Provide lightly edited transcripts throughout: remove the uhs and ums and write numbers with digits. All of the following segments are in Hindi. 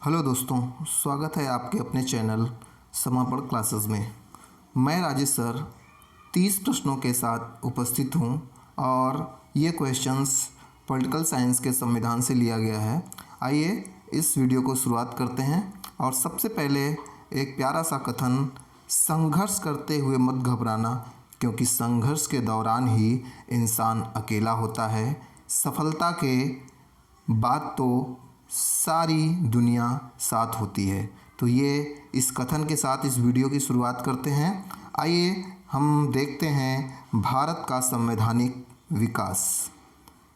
हेलो दोस्तों, स्वागत है आपके अपने चैनल समापन क्लासेस में। मैं राजेश सर 30 प्रश्नों के साथ उपस्थित हूं और ये क्वेश्चंस पॉलिटिकल साइंस के संविधान से लिया गया है। आइए इस वीडियो को शुरुआत करते हैं। और सबसे पहले एक प्यारा सा कथन, संघर्ष करते हुए मत घबराना, क्योंकि संघर्ष के दौरान ही इंसान अकेला होता है। सफलता के बाद तो सारी दुनिया साथ होती है। तो ये इस कथन के साथ इस वीडियो की शुरुआत करते हैं। आइए हम देखते हैं भारत का संवैधानिक विकास।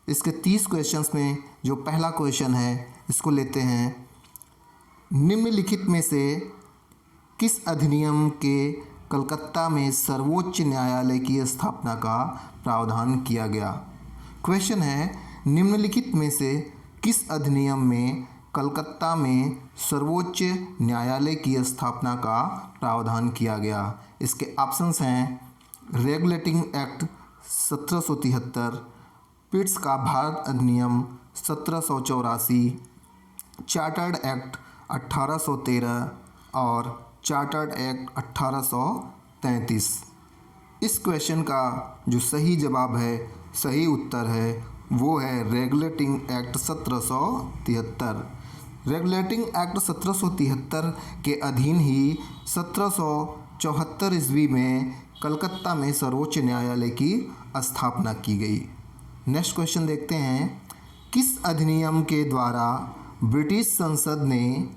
इसके 30 क्वेश्चंस में जो पहला क्वेश्चन है इसको लेते हैं। निम्नलिखित में से किस अधिनियम के कलकत्ता में सर्वोच्च न्यायालय की स्थापना का प्रावधान किया गया? क्वेश्चन है, निम्नलिखित में से किस अधिनियम में कलकत्ता में सर्वोच्च न्यायालय की स्थापना का प्रावधान किया गया? इसके ऑप्शंस हैं रेगुलेटिंग एक्ट 1773, पिट्स का भारत अधिनियम 1784, चार्टर्ड एक्ट 1813 और चार्टर्ड एक्ट 1833। इस क्वेश्चन का जो सही जवाब है, सही उत्तर है, वो है रेगुलेटिंग एक्ट 1773। रेगुलेटिंग एक्ट 1773 के अधीन ही 1774 ईस्वी में कलकत्ता में सर्वोच्च न्यायालय की स्थापना की गई। नेक्स्ट क्वेश्चन देखते हैं। किस अधिनियम के द्वारा ब्रिटिश संसद ने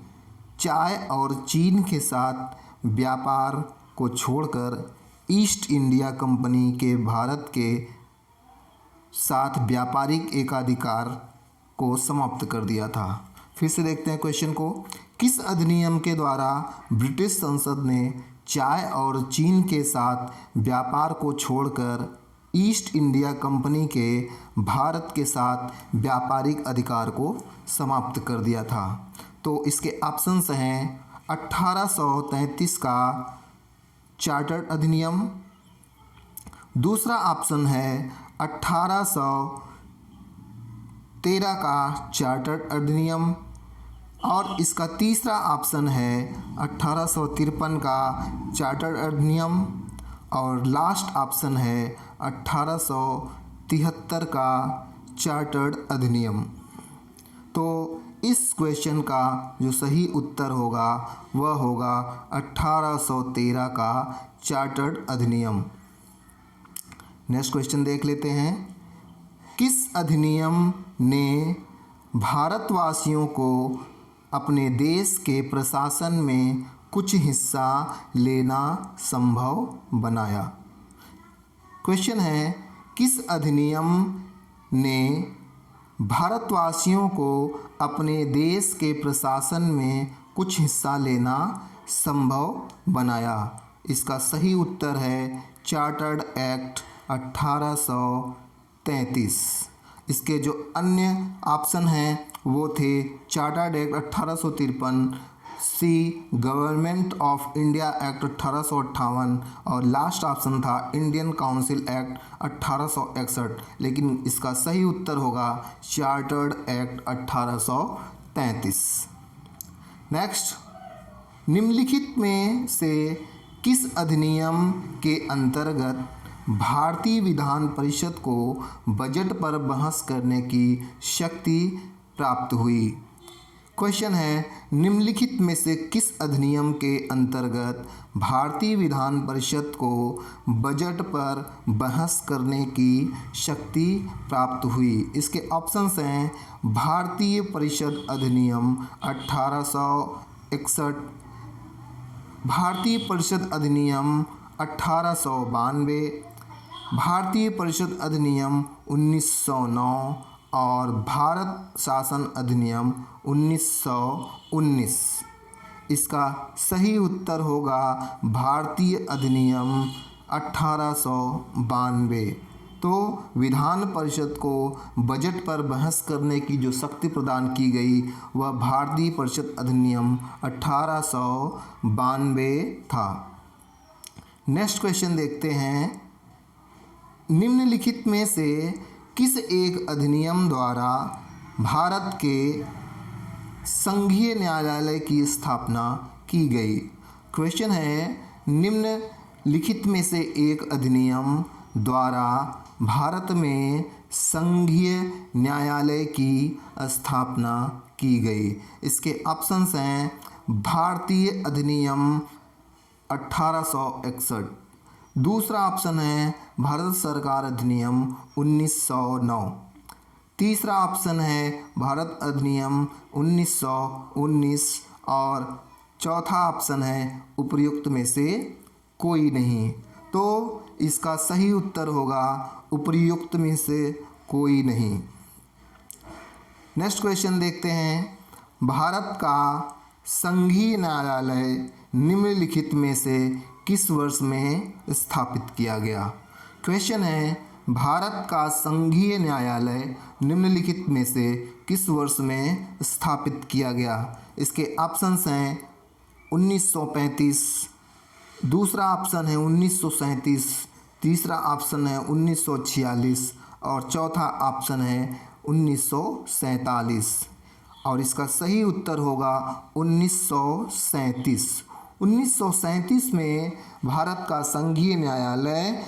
चाय और चीन के साथ व्यापार को छोड़कर ईस्ट इंडिया कंपनी के भारत के साथ व्यापारिक एकाधिकार को समाप्त कर दिया था? फिर से देखते हैं क्वेश्चन को। किस अधिनियम के द्वारा ब्रिटिश संसद ने चाय और चीन के साथ व्यापार को छोड़कर ईस्ट इंडिया कंपनी के भारत के साथ व्यापारिक अधिकार को समाप्त कर दिया था? तो इसके ऑप्शंस हैं 1833 का चार्टर्ड अधिनियम, दूसरा ऑप्शन है 1813 का चार्टर्ड अधिनियम, और इसका तीसरा ऑप्शन है 1853 का चार्टर्ड अधिनियम, और लास्ट ऑप्शन है 1873 का चार्टर्ड अधिनियम। तो इस क्वेश्चन का जो सही उत्तर होगा वह होगा 1813 का चार्टर्ड अधिनियम। नेक्स्ट क्वेश्चन देख लेते हैं। किस अधिनियम ने भारतवासियों को अपने देश के प्रशासन में कुछ हिस्सा लेना संभव बनाया? क्वेश्चन है, किस अधिनियम ने भारतवासियों को अपने देश के प्रशासन में कुछ हिस्सा लेना संभव बनाया? इसका सही उत्तर है चार्टर्ड एक्ट 1833। इसके जो अन्य ऑप्शन हैं वो थे chartered act 1853, C government of India act 1858, और लास्ट ऑप्शन था इंडियन काउंसिल एक्ट 1861। लेकिन इसका सही उत्तर होगा चार्टर्ड एक्ट 1833। नेक्स्ट, निम्नलिखित में से किस अधिनियम के अंतर्गत भारतीय विधान परिषद को बजट पर बहस करने की शक्ति प्राप्त हुई? क्वेश्चन है, निम्नलिखित में से किस अधिनियम के अंतर्गत भारतीय विधान परिषद को बजट पर बहस करने की शक्ति प्राप्त हुई? इसके ऑप्शंस हैं भारतीय परिषद अधिनियम 1861, भारतीय परिषद अधिनियम 1892, भारतीय परिषद अधिनियम 1909 और भारत शासन अधिनियम 1919। इसका सही उत्तर होगा भारतीय अधिनियम 1892। तो विधान परिषद को बजट पर बहस करने की जो शक्ति प्रदान की गई वह भारतीय परिषद अधिनियम 1892 था। नेक्स्ट क्वेश्चन देखते हैं। निम्नलिखित में से किस एक अधिनियम द्वारा भारत के संघीय न्यायालय की स्थापना की गई? क्वेश्चन है, निम्नलिखित में से एक अधिनियम द्वारा भारत में संघीय न्यायालय की स्थापना की गई? इसके ऑप्शंस हैं भारतीय अधिनियम 1861, दूसरा ऑप्शन है भारत सरकार अधिनियम 1909, तीसरा ऑप्शन है भारत अधिनियम 1919 और चौथा ऑप्शन है उपर्युक्त में से कोई नहीं। तो इसका सही उत्तर होगा उपर्युक्त में से कोई नहीं। नेक्स्ट क्वेश्चन देखते हैं, भारत का संघीय न्यायालय निम्नलिखित में से किस वर्ष में स्थापित किया गया? क्वेश्चन है, भारत का संघीय न्यायालय निम्नलिखित में से किस वर्ष में स्थापित किया गया? इसके ऑप्शंस हैं 1935, दूसरा ऑप्शन है 1937, तीसरा ऑप्शन है 1946 और चौथा ऑप्शन है 1947 और इसका सही उत्तर होगा 1937। 1937 में भारत का संघीय न्यायालय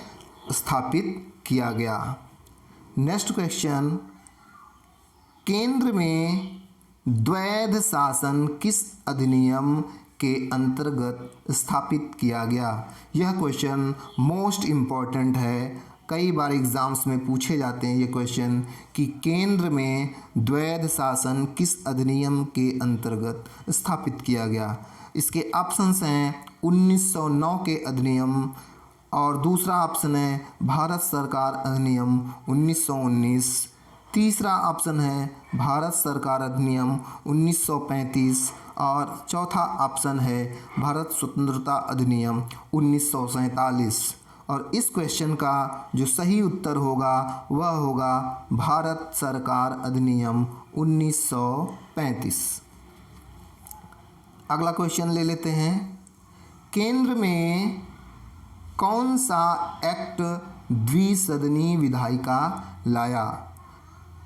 स्थापित किया गया। नेक्स्ट क्वेश्चन, केंद्र में द्वैध शासन किस अधिनियम के अंतर्गत स्थापित किया गया? यह क्वेश्चन मोस्ट इम्पॉर्टेंट है, कई बार एग्ज़ाम्स में पूछे जाते हैं ये क्वेश्चन कि केंद्र में द्वैध शासन किस अधिनियम के अंतर्गत स्थापित किया गया? इसके ऑप्शंस हैं 1909 के अधिनियम और दूसरा ऑप्शन है भारत सरकार अधिनियम 1919, तीसरा ऑप्शन है भारत सरकार अधिनियम 1935 और चौथा ऑप्शन है भारत स्वतंत्रता अधिनियम 1947 और इस क्वेश्चन का जो सही उत्तर होगा वह होगा भारत सरकार अधिनियम 1935। अगला क्वेश्चन ले लेते हैं, केंद्र में कौन सा एक्ट द्विसदनी विधायिका लाया?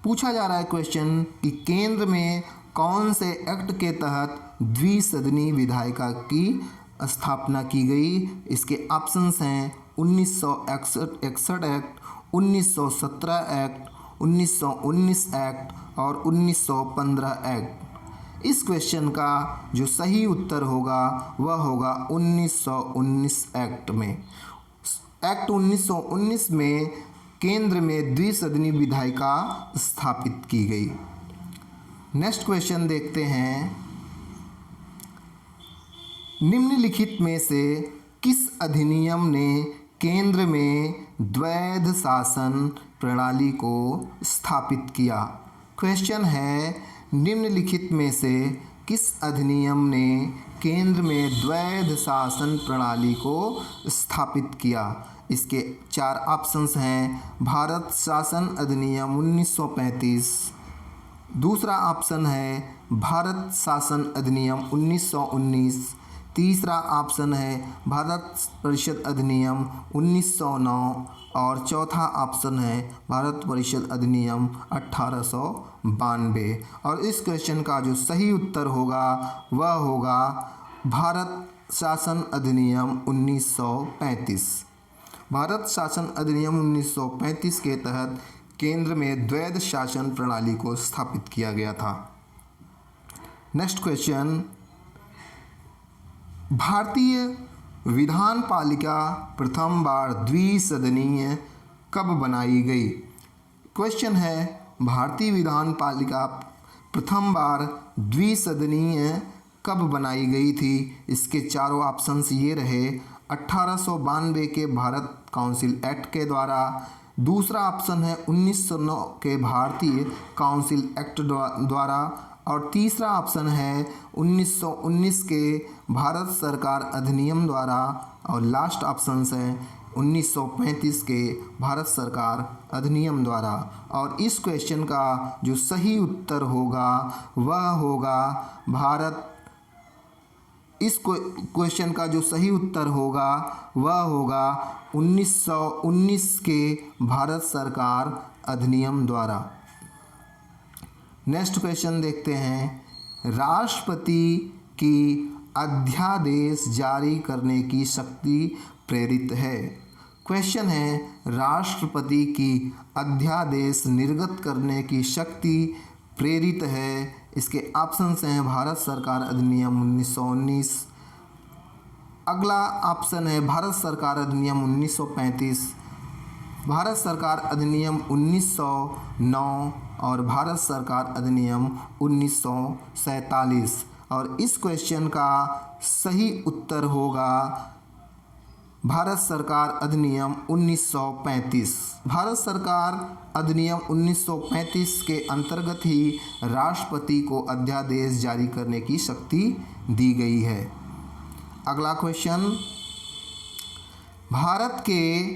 पूछा जा रहा है क्वेश्चन कि केंद्र में कौन से एक्ट के तहत द्विसदनी विधायिका की स्थापना की गई? इसके ऑप्शंस हैं 1961 एक्ट, 1917 एक्ट, 1919 एक्ट और 1915 एक्ट। इस क्वेश्चन का जो सही उत्तर होगा वह होगा 1919 एक्ट में। एक्ट 1919 में केंद्र में द्विसदनी विधायिका स्थापित की गई। नेक्स्ट क्वेश्चन देखते हैं, निम्नलिखित में से किस अधिनियम ने केंद्र में द्वैध शासन प्रणाली को स्थापित किया? क्वेश्चन है, निम्नलिखित में से किस अधिनियम ने केंद्र में द्वैध शासन प्रणाली को स्थापित किया? इसके चार ऑप्शंस हैं भारत शासन अधिनियम 1935, दूसरा ऑप्शन है भारत शासन अधिनियम 1919, तीसरा ऑप्शन है भारत परिषद अधिनियम 1909 और चौथा ऑप्शन है भारत परिषद अधिनियम 1892 और इस क्वेश्चन का जो सही उत्तर होगा वह होगा भारत शासन अधिनियम 1935। भारत शासन अधिनियम 1935 के तहत केंद्र में द्वैध शासन प्रणाली को स्थापित किया गया था। नेक्स्ट क्वेश्चन, भारतीय विधान पालिका प्रथम बार द्विसदनीय कब बनाई गई? क्वेश्चन है, भारतीय विधान पालिका प्रथम बार द्विसदनीय कब बनाई गई थी? इसके चारों ऑप्शंस ये रहे 1892 के भारत काउंसिल एक्ट के द्वारा, दूसरा ऑप्शन है 1909 के भारतीय काउंसिल एक्ट द्वारा और तीसरा ऑप्शन है 1919 के भारत सरकार अधिनियम द्वारा और लास्ट ऑप्शन है 1935 के भारत सरकार अधिनियम द्वारा। और इस क्वेश्चन का जो सही उत्तर होगा वह होगा इस क्वेश्चन का जो सही उत्तर होगा वह होगा 1919 के भारत सरकार अधिनियम द्वारा। नेक्स्ट क्वेश्चन देखते हैं, राष्ट्रपति की अध्यादेश जारी करने की शक्ति प्रेरित है? क्वेश्चन है, राष्ट्रपति की अध्यादेश निर्गत करने की शक्ति प्रेरित है। इसके ऑप्शंस हैं भारत सरकार अधिनियम 1919, अगला ऑप्शन है भारत सरकार अधिनियम 1935, भारत सरकार अधिनियम 1909 और भारत सरकार अधिनियम 1947। और इस क्वेश्चन का सही उत्तर होगा भारत सरकार अधिनियम 1935। भारत सरकार अधिनियम 1935 के अंतर्गत ही राष्ट्रपति को अध्यादेश जारी करने की शक्ति दी गई है। अगला क्वेश्चन, भारत के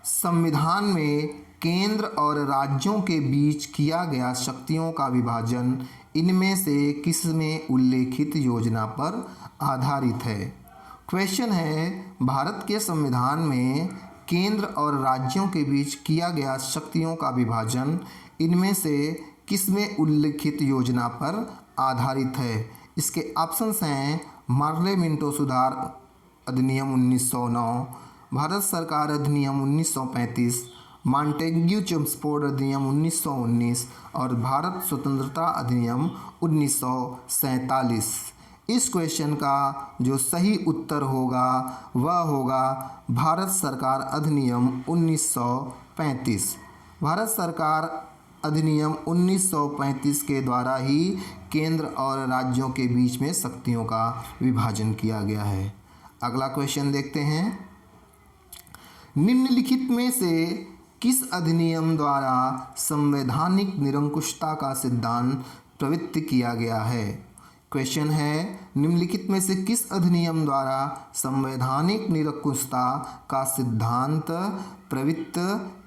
संविधान में केंद्र और राज्यों के बीच किया गया शक्तियों का विभाजन इनमें से किसमें उल्लेखित योजना पर आधारित है? क्वेश्चन है, भारत के संविधान में केंद्र और राज्यों के बीच किया गया शक्तियों का विभाजन इनमें से किसमें उल्लेखित योजना पर आधारित है? इसके ऑप्शंस हैं मार्ले मिंटो सुधार अधिनियम 1909, भारत सरकार अधिनियम 1935, मॉन्टेग्यू चेम्सफोर्ड अधिनियम 1919 और भारत स्वतंत्रता अधिनियम 1947। इस क्वेश्चन का जो सही उत्तर होगा वह होगा भारत सरकार अधिनियम 1935। भारत सरकार अधिनियम 1935 के द्वारा ही केंद्र और राज्यों के बीच में शक्तियों का विभाजन किया गया है। अगला क्वेश्चन देखते हैं, निम्नलिखित में से किस अधिनियम द्वारा संवैधानिक निरंकुशता का सिद्धांत प्रवृत्त किया गया है? क्वेश्चन है, निम्नलिखित में से किस अधिनियम द्वारा संवैधानिक निरंकुशता का सिद्धांत प्रवृत्त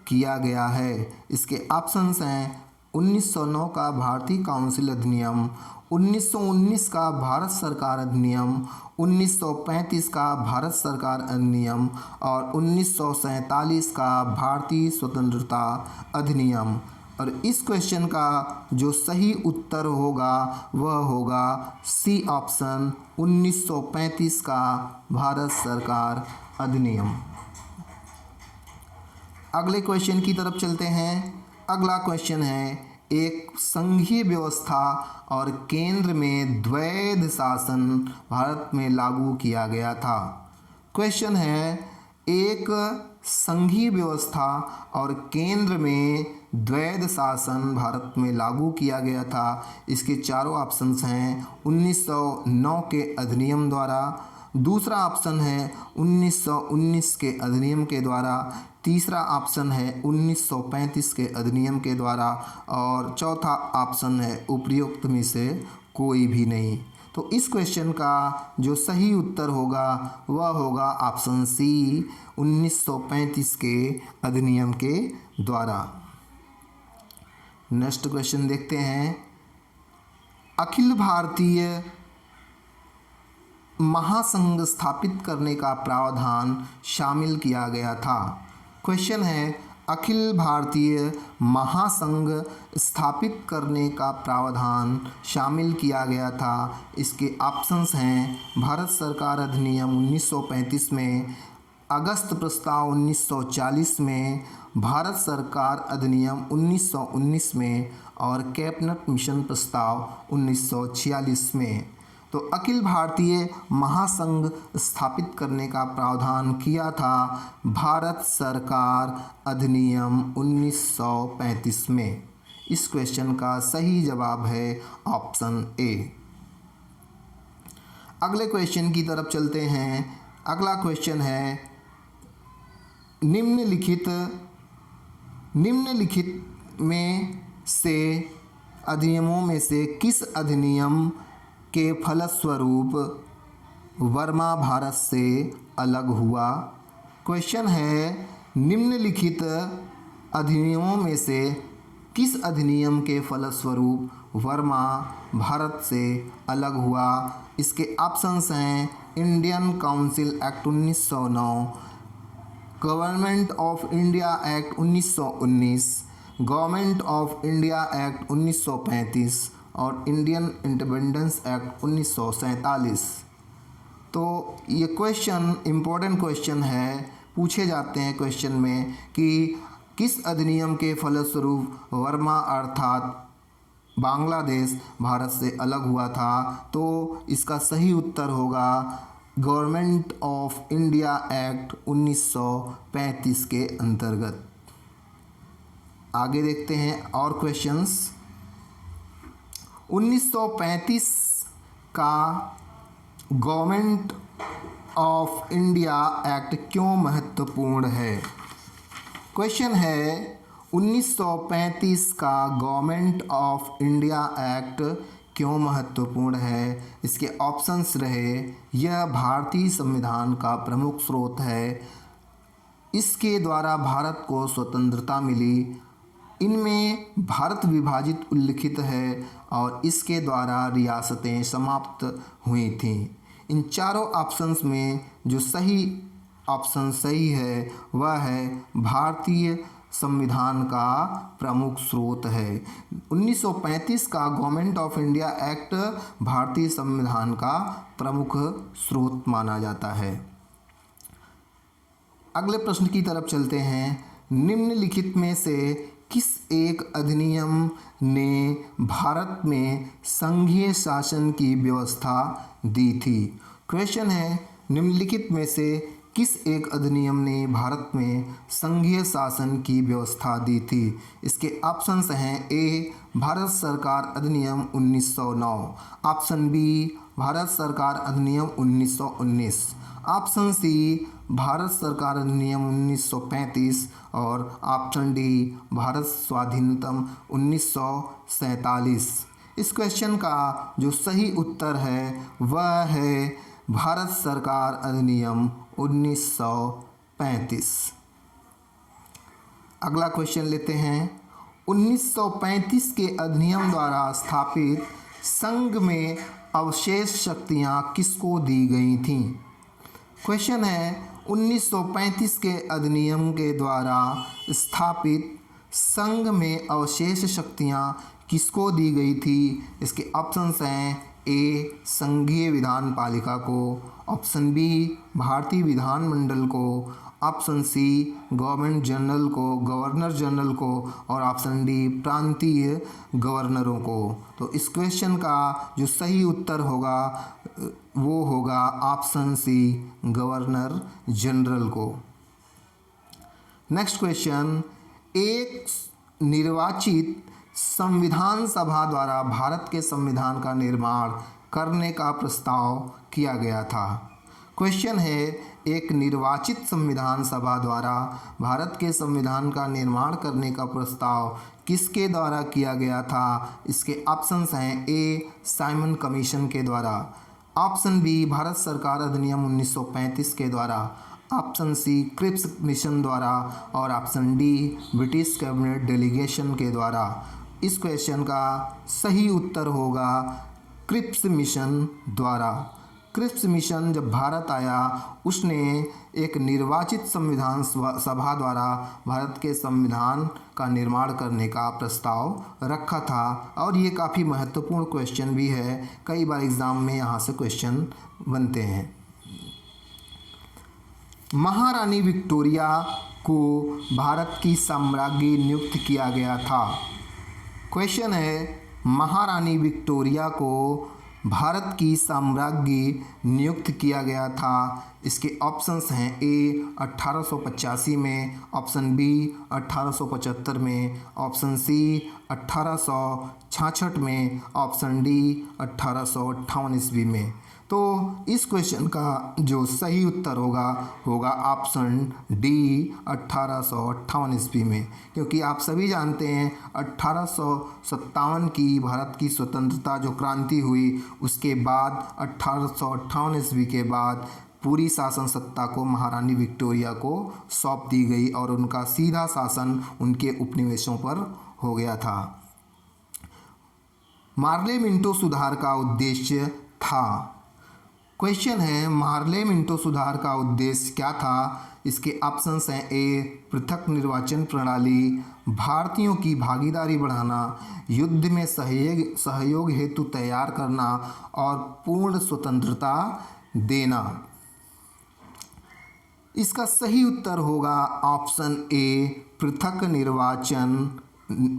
किया गया है? इसके ऑप्शंस हैं 1909 का भारतीय काउंसिल अधिनियम, 1919 का भारत सरकार अधिनियम, 1935 का भारत सरकार अधिनियम और 1947 का भारतीय स्वतंत्रता अधिनियम। और इस क्वेश्चन का जो सही उत्तर होगा वह होगा सी ऑप्शन 1935 का भारत सरकार अधिनियम। अगले क्वेश्चन की तरफ चलते हैं। अगला क्वेश्चन है, एक संघीय व्यवस्था और केंद्र में द्वैध शासन भारत में लागू किया गया था। क्वेश्चन है, एक संघीय व्यवस्था और केंद्र में द्वैध शासन भारत में लागू किया गया था। इसके चारों ऑप्शंस हैं 1909 के अधिनियम द्वारा, दूसरा ऑप्शन है 1919 के अधिनियम के द्वारा, तीसरा ऑप्शन है 1935 के अधिनियम के द्वारा और चौथा ऑप्शन है उपर्युक्त में से कोई भी नहीं। तो इस क्वेश्चन का जो सही उत्तर होगा वह होगा ऑप्शन सी 1935 के अधिनियम के द्वारा। नेक्स्ट क्वेश्चन देखते हैं, अखिल भारतीय महासंघ स्थापित करने का प्रावधान शामिल किया गया था। क्वेश्चन है, अखिल भारतीय महासंघ स्थापित करने का प्रावधान शामिल किया गया था। इसके ऑप्शंस हैं भारत सरकार अधिनियम 1935 में, अगस्त प्रस्ताव 1940 में, भारत सरकार अधिनियम 1919 में और कैबिनेट मिशन प्रस्ताव 1946 में। तो अखिल भारतीय महासंघ स्थापित करने का प्रावधान किया था भारत सरकार अधिनियम 1935 में। इस क्वेश्चन का सही जवाब है ऑप्शन ए। अगले क्वेश्चन की तरफ चलते हैं। अगला क्वेश्चन है, निम्नलिखित में से अधिनियमों में से किस अधिनियम के फलस्वरूप वर्मा भारत से अलग हुआ? क्वेश्चन है, निम्नलिखित अधिनियमों में से किस अधिनियम के फलस्वरूप वर्मा भारत से अलग हुआ? इसके ऑप्शंस हैं Indian council act 1909, government of India act 1919, government of India act 1935 और इंडियन इंडिपेंडेंस एक्ट 1947। तो ये क्वेश्चन इम्पोर्टेंट क्वेश्चन है, पूछे जाते हैं क्वेश्चन में कि किस अधिनियम के फलस्वरूप वर्मा अर्थात बांग्लादेश भारत से अलग हुआ था। तो इसका सही उत्तर होगा गवर्नमेंट ऑफ इंडिया एक्ट 1935 के अंतर्गत। आगे देखते हैं और क्वेश्चंस। 1935 का गवर्नमेंट ऑफ इंडिया एक्ट क्यों महत्वपूर्ण है। क्वेश्चन है 1935 का गवर्नमेंट ऑफ इंडिया एक्ट क्यों महत्वपूर्ण है। इसके ऑप्शंस रहे, यह भारतीय संविधान का प्रमुख स्रोत है, इसके द्वारा भारत को स्वतंत्रता मिली, इनमें भारत विभाजित उल्लिखित है और इसके द्वारा रियासतें समाप्त हुई थीं। इन चारों ऑप्शंस में जो सही ऑप्शन सही है वह है भारतीय संविधान का प्रमुख स्रोत है। 1935 का गवर्नमेंट ऑफ इंडिया एक्ट भारतीय संविधान का प्रमुख स्रोत माना जाता है। अगले प्रश्न की तरफ चलते हैं। निम्नलिखित में से किस एक अधिनियम ने भारत में संघीय शासन की व्यवस्था दी थी। क्वेश्चन है निम्नलिखित में से किस एक अधिनियम ने भारत में संघीय शासन की व्यवस्था दी थी। इसके ऑप्शंस हैं, ए भारत सरकार अधिनियम 1909, ऑप्शन बी भारत सरकार अधिनियम 1919, ऑप्शन सी भारत सरकार अधिनियम 1935 और ऑप्शन डी भारत स्वाधीनतम 1947। इस क्वेश्चन का जो सही उत्तर है वह है भारत सरकार अधिनियम 1935। अगला क्वेश्चन लेते हैं। 1935 के अधिनियम द्वारा स्थापित संघ में अवशेष शक्तियां किसको दी गई थीं। क्वेश्चन है 1935 के अधिनियम के द्वारा स्थापित संघ में अवशेष शक्तियां किसको दी गई थी। इसके ऑप्शंस हैं, ए संघीय विधान पालिका को, ऑप्शन बी भारतीय विधानमंडल को, ऑप्शन सी गवर्नमेंट जनरल को, गवर्नर जनरल को और ऑप्शन डी प्रांतीय गवर्नरों को। तो इस क्वेश्चन का जो सही उत्तर होगा वो होगा ऑप्शन सी गवर्नर जनरल को। नेक्स्ट क्वेश्चन, एक निर्वाचित संविधान सभा द्वारा भारत के संविधान का निर्माण करने का प्रस्ताव किया गया था। क्वेश्चन है एक निर्वाचित संविधान सभा द्वारा भारत के संविधान का निर्माण करने का प्रस्ताव किसके द्वारा किया गया था। इसके ऑप्शंस हैं, ए साइमन कमीशन के द्वारा, ऑप्शन बी भारत सरकार अधिनियम 1935 के द्वारा, ऑप्शन सी क्रिप्स मिशन द्वारा और option D British cabinet delegation के द्वारा। इस क्वेश्चन का सही उत्तर होगा क्रिप्स मिशन द्वारा। क्रिप्स मिशन जब भारत आया उसने एक निर्वाचित संविधान सभा द्वारा भारत के संविधान का निर्माण करने का प्रस्ताव रखा था और ये काफ़ी महत्वपूर्ण क्वेश्चन भी है, कई बार एग्ज़ाम में यहाँ से क्वेश्चन बनते हैं। महारानी विक्टोरिया को भारत की साम्राज्ञी नियुक्त किया गया था। क्वेश्चन है महारानी विक्टोरिया को भारत की साम्राज्ञी नियुक्त किया गया था। इसके ऑप्शंस हैं, ए 1885 में, ऑप्शन बी 1875 में, ऑप्शन सी 1866 में, ऑप्शन डी 1858 ईस्वी में। तो इस क्वेश्चन का जो सही उत्तर होगा ऑप्शन डी 1858 ईस्वी में, क्योंकि आप सभी जानते हैं 1857 की भारत की स्वतंत्रता जो क्रांति हुई उसके बाद 1858 ईस्वी के बाद पूरी शासन सत्ता को महारानी विक्टोरिया को सौंप दी गई और उनका सीधा शासन उनके उपनिवेशों पर हो गया था। मार्ले मिंटो सुधार का उद्देश्य था। क्वेश्चन है मार्ले मिंटो सुधार का उद्देश्य क्या था। इसके ऑप्शंस हैं ए पृथक निर्वाचन प्रणाली, भारतीयों की भागीदारी बढ़ाना, युद्ध में सहयोग हेतु तैयार करना और पूर्ण स्वतंत्रता देना। इसका सही उत्तर होगा ऑप्शन ए पृथक निर्वाचन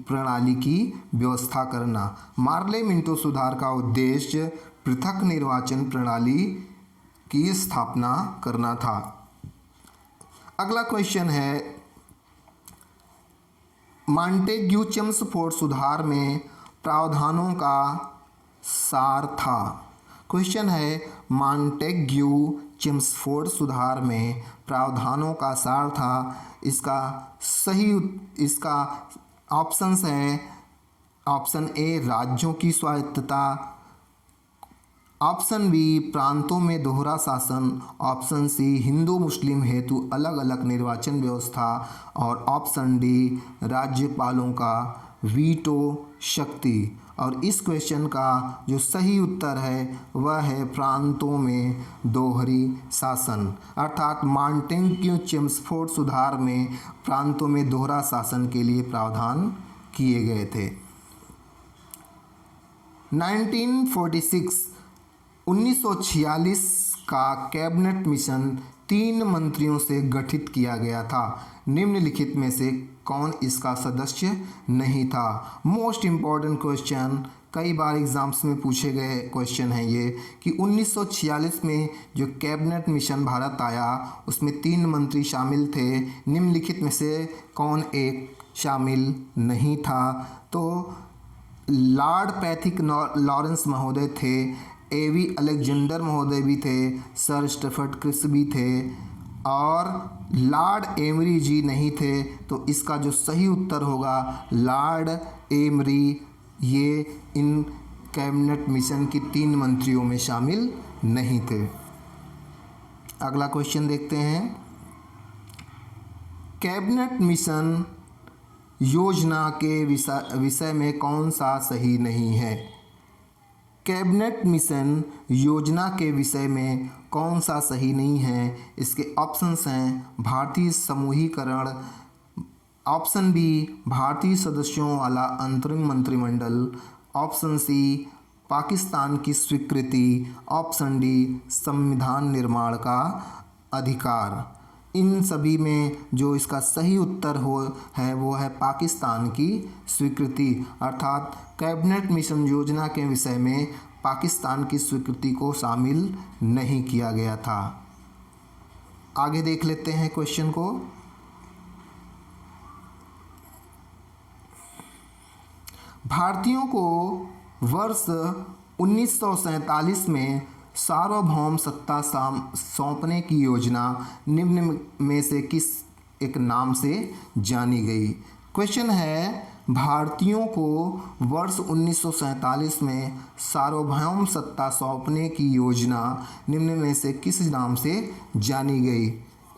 प्रणाली की व्यवस्था करना। मार्ले मिंटो सुधार का उद्देश्य पृथक निर्वाचन प्रणाली की स्थापना करना था। अगला क्वेश्चन है मॉन्टेग्यू चेम्सफोर्ड सुधार में प्रावधानों का सार था। क्वेश्चन है मॉन्टेग्यू चेम्सफोर्ड सुधार में प्रावधानों का सार था। इसका ऑप्शंस हैं ऑप्शन ए राज्यों की स्वायत्तता, ऑप्शन बी प्रांतों में दोहरा शासन, ऑप्शन सी हिंदू मुस्लिम हेतु अलग अलग निर्वाचन व्यवस्था और ऑप्शन डी राज्यपालों का वीटो शक्ति। और इस क्वेश्चन का जो सही उत्तर है वह है प्रांतों में दोहरी शासन, अर्थात मॉन्टेग्यू चेम्सफोर्ड सुधार में प्रांतों में दोहरा शासन के लिए प्रावधान किए गए थे। 1946 का कैबिनेट मिशन 3 मंत्रियों से गठित किया गया था। निम्नलिखित में से कौन इसका सदस्य नहीं था। मोस्ट इम्पॉर्टेंट क्वेश्चन, कई बार एग्जाम्स में पूछे गए क्वेश्चन है ये कि 1946 में जो कैबिनेट मिशन भारत आया उसमें 3 मंत्री शामिल थे। निम्नलिखित में से कौन एक शामिल नहीं था। तो लॉर्ड पैथिक लॉरेंस महोदय थे, एवी अलेक्जेंडर महोदय भी थे, सर स्टफर्ड क्रिप्स भी थे और लॉर्ड एमरी जी नहीं थे। तो इसका जो सही उत्तर होगा लॉर्ड एमरी, ये इन कैबिनेट मिशन की 3 मंत्रियों में शामिल नहीं थे। अगला क्वेश्चन देखते हैं। कैबिनेट मिशन योजना के विषय में कौन सा सही नहीं है। कैबिनेट मिशन योजना के विषय में कौन सा सही नहीं है। इसके ऑप्शंस हैं भारतीय समूहीकरण, ऑप्शन बी भारतीय सदस्यों वाला अंतरिम मंत्रिमंडल, ऑप्शन सी पाकिस्तान की स्वीकृति, ऑप्शन डी संविधान निर्माण का अधिकार। इन सभी में जो इसका सही उत्तर है वो है पाकिस्तान की स्वीकृति, अर्थात कैबिनेट मिशन योजना के विषय में पाकिस्तान की स्वीकृति को शामिल नहीं किया गया था। आगे देख लेते हैं क्वेश्चन को। भारतीयों को वर्ष 1947 में सार्वभौम सत्ता सौंपने की योजना निम्न में से किस एक नाम से जानी गई। क्वेश्चन है भारतीयों को वर्ष 1947 में सार्वभौम सत्ता सौंपने की योजना निम्न में से किस नाम से जानी गई।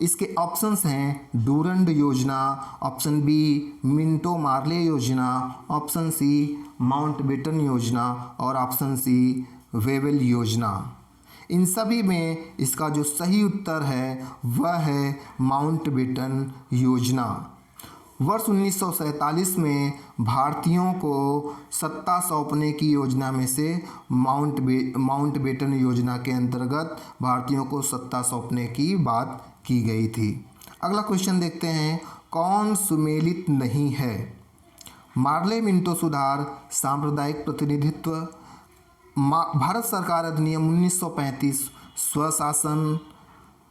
इसके ऑप्शंस हैं डूरंड योजना, ऑप्शन बी मिंटो मार्ले योजना, ऑप्शन सी माउंटबेटन योजना और ऑप्शन सी वेवेल योजना। इन सभी में इसका जो सही उत्तर है वह है माउंटबेटन योजना। वर्ष 1947 में भारतीयों को सत्ता सौंपने की योजना में से माउंटबेटन योजना के अंतर्गत भारतीयों को सत्ता सौंपने की बात की गई थी। अगला क्वेश्चन देखते हैं, कौन सुमेलित नहीं है। मार्ले मिंटो सुधार, सांप्रदायिक प्रतिनिधित्व, भारत सरकार अधिनियम 1935, स्वशासन,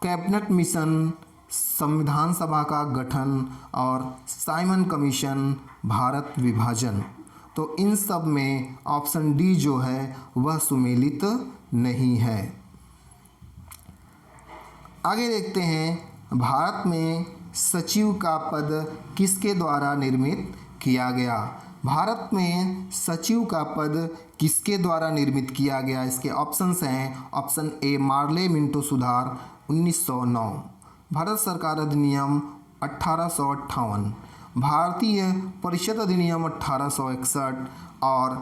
कैबिनेट मिशन, संविधान सभा का गठन और साइमन कमीशन, भारत विभाजन। तो इन सब में ऑप्शन डी जो है वह सुमेलित नहीं है। आगे देखते हैं, भारत में सचिव का पद किसके द्वारा निर्मित किया गया। भारत में सचिव का पद किसके द्वारा निर्मित किया गया। इसके ऑप्शंस हैं ऑप्शन ए मार्ले मिंटो सुधार 1909, भारत सरकार अधिनियम 1858, भारतीय परिषद अधिनियम 1861 और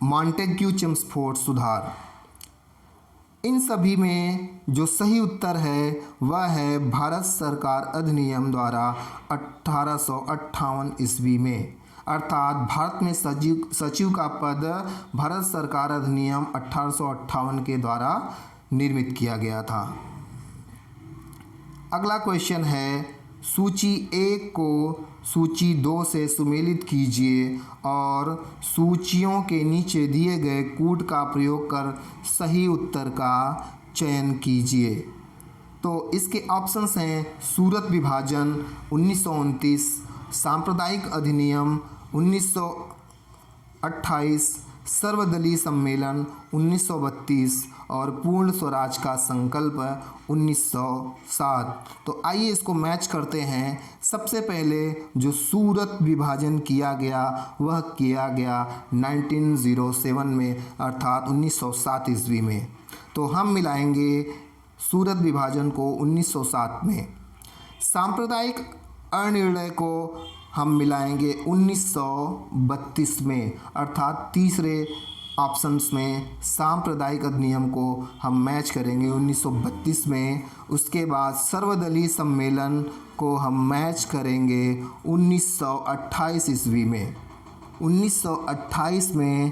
मॉन्टेग्यू चेम्सफोर्ड सुधार। इन सभी में जो सही उत्तर है वह है भारत सरकार अधिनियम द्वारा 1858 ईस्वी में, अर्थात भारत में सचिव का पद भारत सरकार अधिनियम 1858 के द्वारा निर्मित किया गया था। अगला क्वेश्चन है, सूची 1 को सूची 2 से सुमेलित कीजिए और सूचियों के नीचे दिए गए कूट का प्रयोग कर सही उत्तर का चयन कीजिए। तो इसके ऑप्शंस हैं सूरत विभाजन 1929, सांप्रदायिक अधिनियम 1928, सर्वदलीय सम्मेलन 1932 और पूर्ण स्वराज का संकल्प 1907। तो आइए इसको मैच करते हैं। सबसे पहले जो सूरत विभाजन किया गया वह किया गया 1907 में, अर्थात 1907 ईस्वी में। तो हम मिलाएंगे सूरत विभाजन को 1907 में। सांप्रदायिक अनिर्णय को हम मिलाएंगे 1932 में, अर्थात तीसरे ऑप्शंस में सांप्रदायिक अधिनियम को हम मैच करेंगे 1932 में। उसके बाद सर्वदलीय सम्मेलन को हम मैच करेंगे 1928 ईस्वी में। 1928 में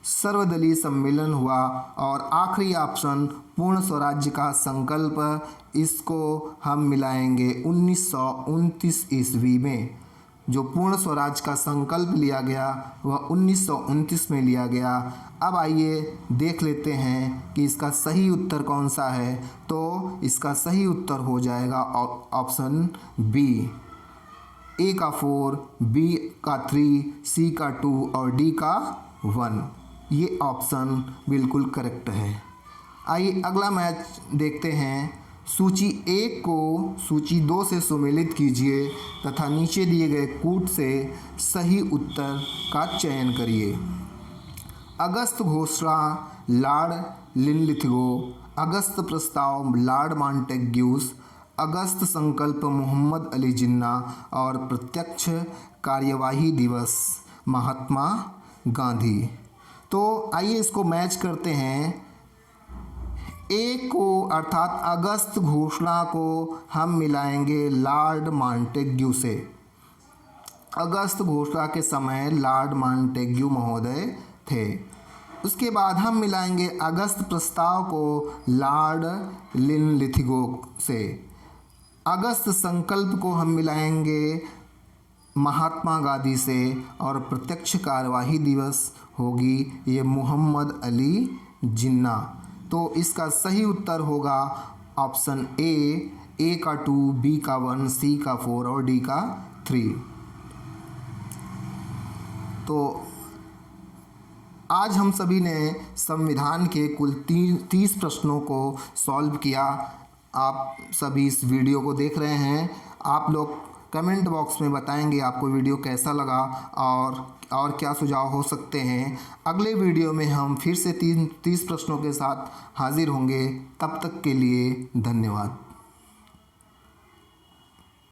सर्वदलीय सम्मेलन हुआ। और आखिरी ऑप्शन पूर्ण स्वराज्य का संकल्प, इसको हम मिलाएंगे 1929 ईस्वी में। जो पूर्ण स्वराज का संकल्प लिया गया वह 1929 में लिया गया। अब आइए देख लेते हैं कि इसका सही उत्तर कौन सा है। तो इसका सही उत्तर हो जाएगा ऑप्शन बी, ए का 4, बी का 3, सी का 2 और डी का 1। ये ऑप्शन बिल्कुल करेक्ट है। आइए अगला मैच देखते हैं। सूची 1 को सूची 2 से सुमेलित कीजिए तथा नीचे दिए गए कूट से सही उत्तर का चयन करिए। अगस्त घोषणा लॉर्ड लिनलिथगो, अगस्त प्रस्ताव लॉर्ड मॉन्टेग्यूस, अगस्त संकल्प मोहम्मद अली जिन्ना और प्रत्यक्ष कार्यवाही दिवस महात्मा गांधी। तो आइए इसको मैच करते हैं। ए को अर्थात अगस्त घोषणा को हम मिलाएंगे लॉर्ड मॉन्टेग्यू से। अगस्त घोषणा के समय लॉर्ड मॉन्टेग्यू महोदय थे। उसके बाद हम मिलाएंगे अगस्त प्रस्ताव को लॉर्ड लिनलिथगो से। अगस्त संकल्प को हम मिलाएंगे महात्मा गांधी से और प्रत्यक्ष कार्यवाही दिवस होगी ये मोहम्मद अली जिन्ना। तो इसका सही उत्तर होगा ऑप्शन ए का 2, बी का 1, सी का 4 और डी का 3। तो आज हम सभी ने संविधान के कुल 30 प्रश्नों को सॉल्व किया। आप सभी इस वीडियो को देख रहे हैं। आप लोग कमेंट बॉक्स में बताएंगे आपको वीडियो कैसा लगा और क्या सुझाव हो सकते हैं। अगले वीडियो में हम फिर से 30 प्रश्नों के साथ हाजिर होंगे। तब तक के लिए धन्यवाद।